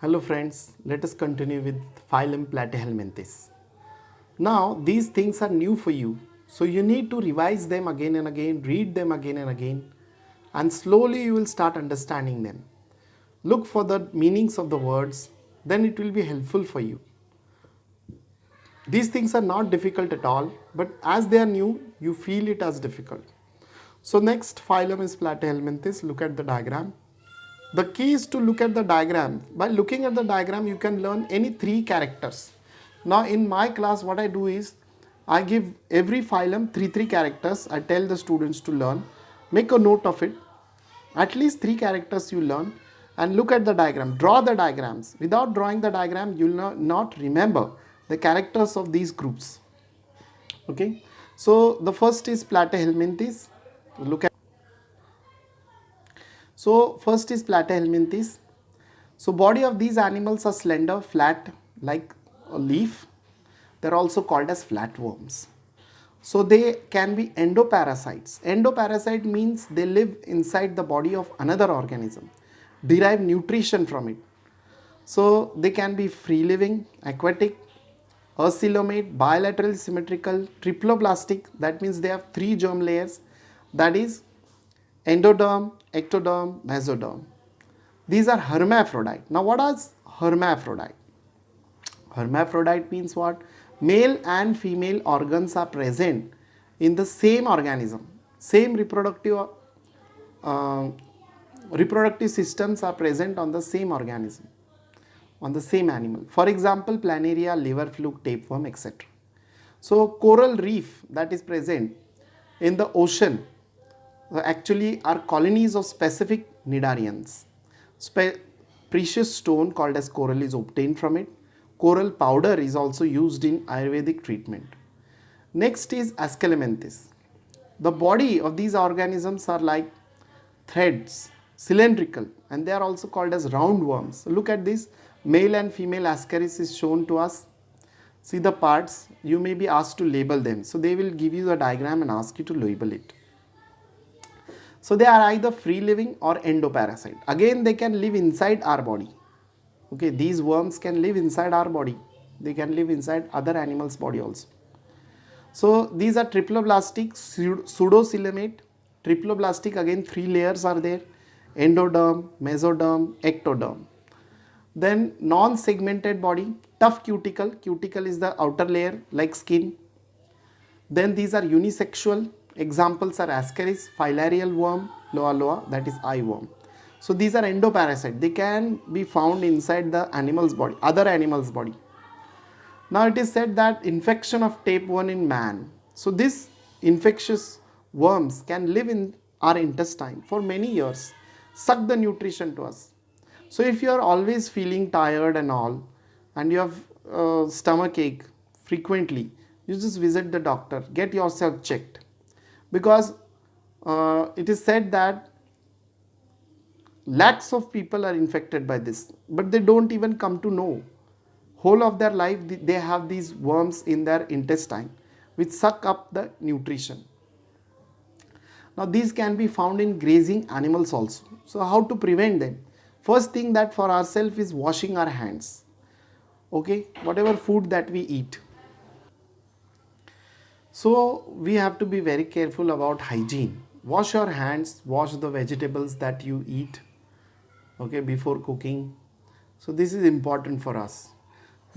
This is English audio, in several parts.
Hello friends, let us continue with phylum Platyhelminthes. Now these things are new for you, so you need to revise them again and again, read them again and again, and slowly you will start understanding them. Look for the meanings of the words, then it will be helpful for you. These things are not difficult at all, but as they are new, you feel it as difficult. So next phylum is Platyhelminthes. Look at the diagram. The key is to look at the diagram. By looking at the diagram, you can learn any three characters. Now in my class, what I do is, I give every phylum three characters. I tell the students to learn. Make a note of it. At least three characters you learn and look at the diagram. Draw the diagrams. Without drawing the diagram, you will not remember the characters of these groups. Okay. So the first is Platyhelminthes. Look at. So first is Platyhelminthes. So body of these animals are slender, flat like a leaf. They are also called as flatworms. So they can be endoparasites. Endoparasite means they live inside the body of another organism, derive nutrition from it. So they can be free living, aquatic, acoelomate, bilateral symmetrical, triploblastic. That means they have three germ layers. That is endoderm, ectoderm, mesoderm. These are hermaphrodite. Now what is hermaphrodite? Hermaphrodite means what? Male and female organs are present in the same organism. Same uh, reproductive systems are present on the same organism, on the same animal. For example, planaria, liver fluke, tapeworm, etc. So coral reef that is present in the ocean actually are colonies of specific cnidarians. Precious stone called as coral is obtained from it. Coral powder is also used in Ayurvedic treatment. Next is Asclepianthes. The body of these organisms are like threads, cylindrical, and they are also called as roundworms. So look at this, male and female ascaris is shown to us. See the parts, you may be asked to label them. So they will give you the diagram and ask you to label it. So they are either free living or endoparasite. Again, they can live inside our body. Okay, these worms can live inside our body. They can live inside other animals' body also. So these are triploblastic, pseudocoelomate. Triploblastic, again three layers are there: endoderm, mesoderm, ectoderm. Then non-segmented body, tough cuticle. Cuticle is the outer layer like skin. Then these are unisexual. Examples are Ascaris, filarial worm, loa loa, that is eye worm. So these are endoparasite. They can be found inside the animal's body, other animal's body. Now it is said that infection of tapeworm in man. So this infectious worms can live in our intestine for many years, suck the nutrition to us. So if you are always feeling tired and all, and you have stomach ache frequently, you just visit the doctor, get yourself checked, because it is said that lakhs of people are infected by this, but they don't even come to know. Whole of their life they have these worms in their intestine which suck up the nutrition. Now these can be found in grazing animals also. So how to prevent them? First thing that for ourselves is washing our hands. Okay, whatever food that we eat. So we have to be very careful about hygiene. Wash your hands, wash the vegetables that you eat, okay, before cooking. So this is important for us.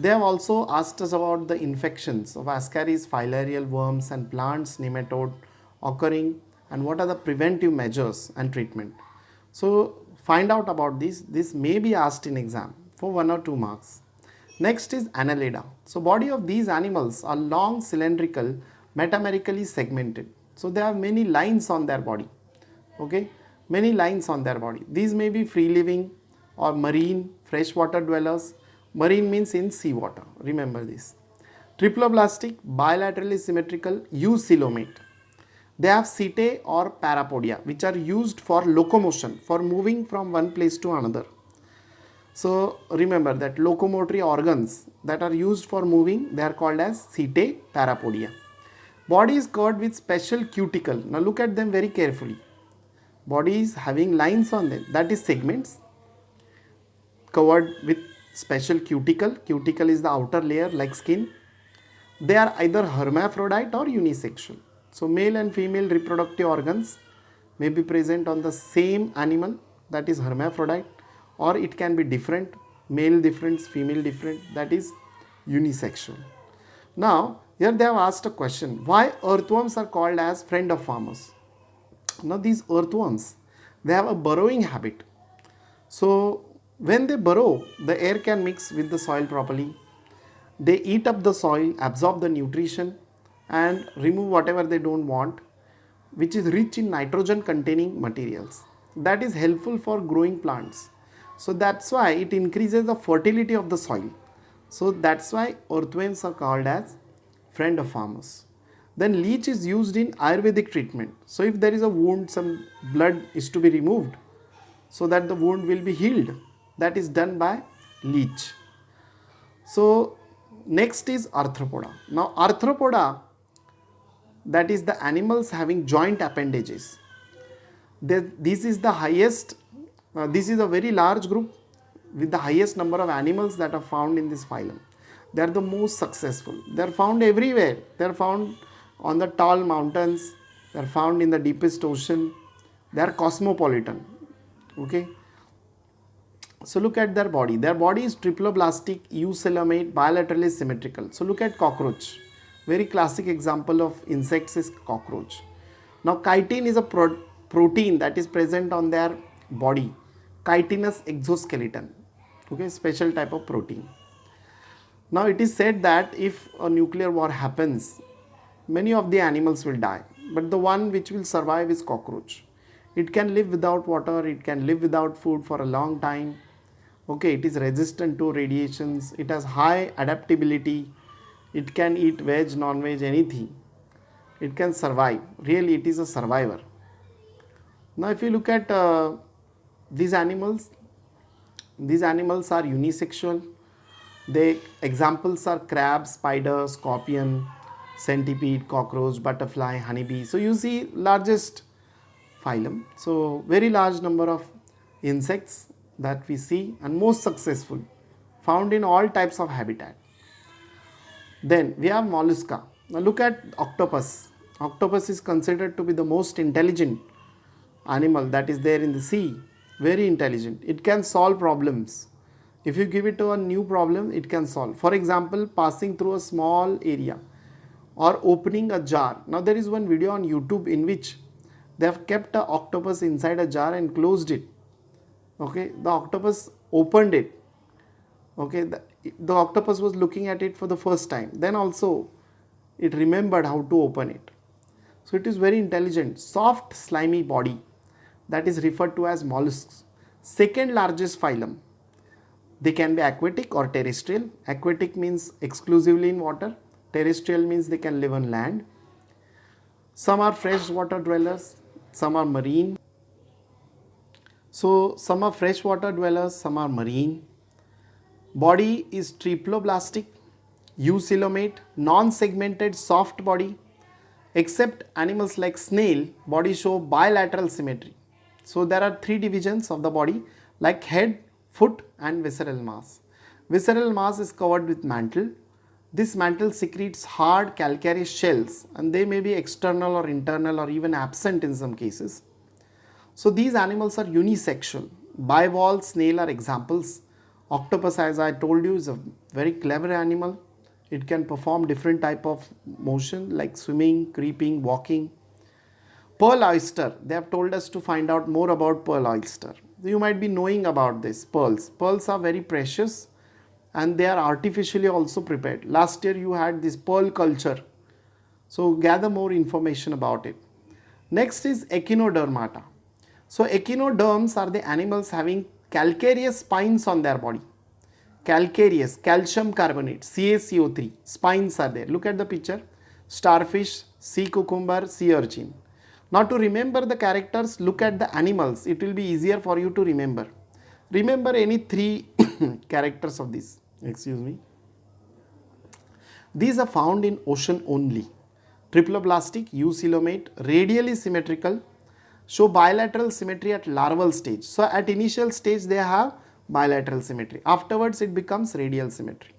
They have also asked us about the infections of Ascaris, filarial worms and plants nematode occurring, and what are the preventive measures and treatment. So find out about this. This may be asked in exam for 1 or 2 marks. Next is Annelida. So body of these animals are long, cylindrical, metamerically segmented. So they have many lines on their body. Okay, many lines on their body. These may be free living or marine, freshwater dwellers. Marine means in seawater. Remember this. Triploblastic, bilaterally symmetrical, eucoelomate. They have setae or parapodia, which are used for locomotion, for moving from one place to another. So remember that locomotory organs that are used for moving, they are called as setae, parapodia. Body is covered with special cuticle. Now look at them very carefully. Body is having lines on them, that is segments, covered with special cuticle. Cuticle is the outer layer like skin. They are either hermaphrodite or unisexual. So male and female reproductive organs may be present on the same animal, that is hermaphrodite, or it can be different, male different, female different, that is unisexual. Now here they have asked a question, why earthworms are called as friend of farmers? Now these earthworms, they have a burrowing habit. So when they burrow, the air can mix with the soil properly. They eat up the soil, absorb the nutrition and remove whatever they don't want, which is rich in nitrogen containing materials. That is helpful for growing plants. So that's why it increases the fertility of the soil. So that's why earthworms are called as friend of farmers. Then leech is used in Ayurvedic treatment. So if there is a wound, some blood is to be removed so that the wound will be healed. That is done by leech. So next is arthropoda. Now arthropoda, that is the animals having joint appendages. This is the highest, this is a very large group with the highest number of animals that are found in this phylum. They are the most successful. They are found everywhere. They are found on the tall mountains. They are found in the deepest ocean. They are cosmopolitan. Okay. So look at their body. Their body is triploblastic, eucoelomate, bilaterally symmetrical. So look at cockroach. Very classic example of insects is cockroach. Now chitin is a protein that is present on their body. Chitinous exoskeleton. Okay, special type of protein. Now it is said that if a nuclear war happens, many of the animals will die. But the one which will survive is cockroach. It can live without water, it can live without food for a long time. Okay, it is resistant to radiations, it has high adaptability, it can eat veg, non-veg, anything. It can survive. Really, it is a survivor. Now if you look at these animals are unisexual. The examples are crab, spider, scorpion, centipede, cockroach, butterfly, honeybee. So you see largest phylum. So very large number of insects that we see and most successful, found in all types of habitat. Then we have mollusca. Now look at octopus. Octopus is considered to be the most intelligent animal that is there in the sea. Very intelligent. It can solve problems. If you give it to a new problem, it can solve. For example, passing through a small area or opening a jar. Now there is one video on YouTube in which they have kept an octopus inside a jar and closed it. Okay, the octopus opened it. Okay, the octopus was looking at it for the first time. Then also it remembered how to open it. So it is very intelligent. Soft slimy body, that is referred to as mollusks. Second largest phylum. They can be aquatic or terrestrial. Aquatic means exclusively in water. Terrestrial means they can live on land. Some are freshwater dwellers, some are marine. So some are freshwater dwellers, some are marine. Body is triploblastic, eucoelomate, non-segmented soft body. Except animals like snail, body show bilateral symmetry. So there are three divisions of the body like head, foot and visceral mass. Visceral mass is covered with mantle. This mantle secretes hard calcareous shells and they may be external or internal or even absent in some cases. So these animals are unisexual. Bivalve snail are examples. Octopus, as I told you, is a very clever animal. It can perform different type of motion like swimming, creeping, walking. Pearl oyster, they have told us to find out more about pearl oyster. You might be knowing about this, pearls. Pearls are very precious and they are artificially also prepared. Last year you had this pearl culture. So gather more information about it. Next is echinodermata. So echinoderms are the animals having calcareous spines on their body. Calcareous, calcium carbonate, CaCO3, spines are there. Look at the picture. Starfish, sea cucumber, sea urchin. Now to remember the characters, look at the animals. It will be easier for you to remember. Remember any three characters of this. Excuse me. These are found in ocean only. Triploblastic, eucoelomate, radially symmetrical, show bilateral symmetry at larval stage. So at initial stage they have bilateral symmetry. Afterwards, it becomes radial symmetry.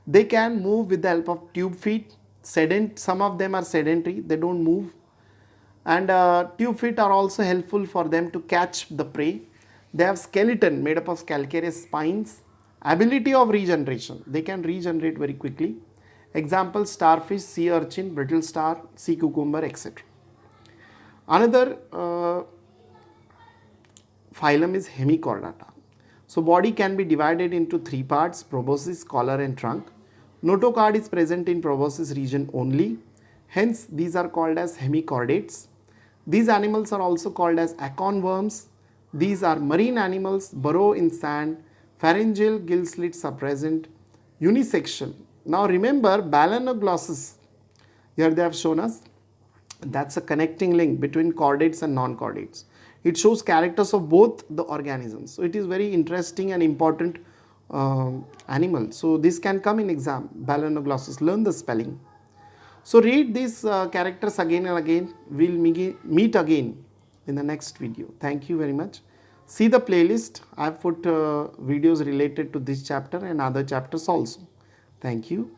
They can move with the help of tube feet. Some of them are sedentary, they don't move. And tube feet are also helpful for them to catch the prey. They have skeleton made up of calcareous spines. Ability of regeneration, they can regenerate very quickly. Example, starfish, sea urchin, brittle star, sea cucumber, etc. Another phylum is Hemichordata. So body can be divided into three parts: proboscis, collar and trunk. Notochord is present in proboscis region only. Hence these are called as hemichordates. These animals are also called as acorn worms. These are marine animals, burrow in sand. Pharyngeal gill slits are present. Unisexual. Now remember balanoglossus. Here they have shown us. That's a connecting link between chordates and non-chordates. It shows characters of both the organisms. So it is very interesting and important animal. So this can come in exam. Balanoglossus. Learn the spelling. So read these characters again and again. We'll meet again in the next video. Thank you very much. See the playlist. I've put videos related to this chapter and other chapters also. Thank you.